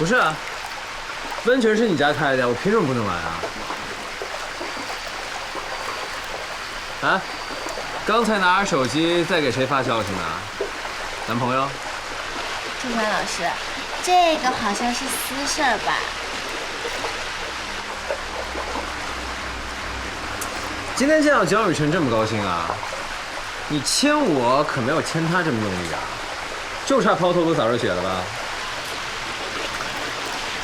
不是啊，温泉是你家开的，我凭什么不能来啊？啊，刚才拿着手机在给谁发消息呢？男朋友？中山老师，这个好像是私事儿吧？今天见到江雨辰这么高兴啊？你牵我可没有牵他这么用力啊，就差抛头颅洒热血了吧？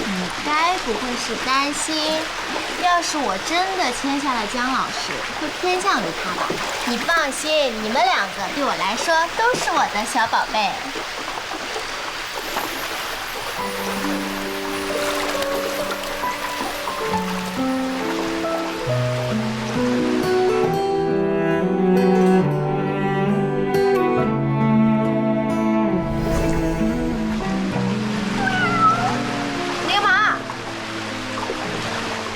你该不会是担心，要是我真的牵下了江老师，会偏向于他吧？你放心，你们两个对我来说都是我的小宝贝。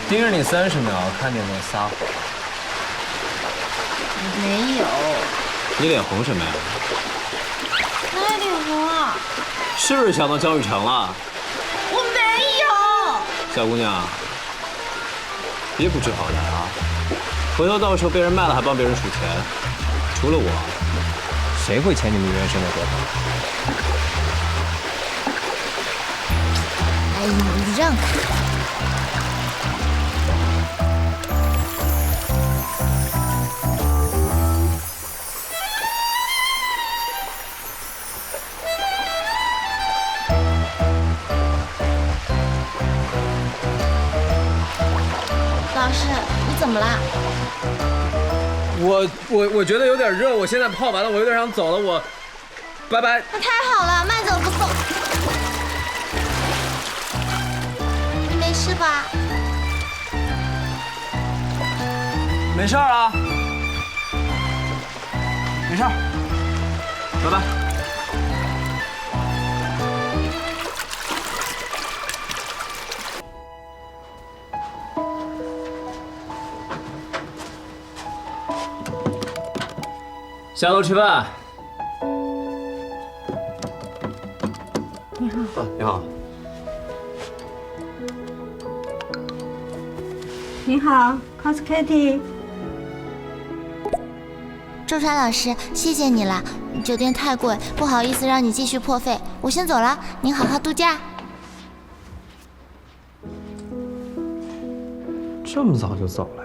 盯着你30秒，看你有没有撒谎。没有。你脸红什么呀？哪里红啊？是不是想到江雨辰了？我没有。小姑娘，别不知好歹啊！回头到时候被人卖了还帮别人数钱，除了我，谁会欠你们原生的多少？哎，你让开。老师，你怎么啦？我觉得有点热，我现在泡完了，我有点想走了，我拜拜。那太好了，慢走不送。你没事吧？没事啊，没事，拜拜。下楼吃饭。你好。你好。你好 ，Cos Kitty。周川老师，谢谢你了。酒店太贵，不好意思让你继续破费，我先走了。您好好度假。这么早就走了？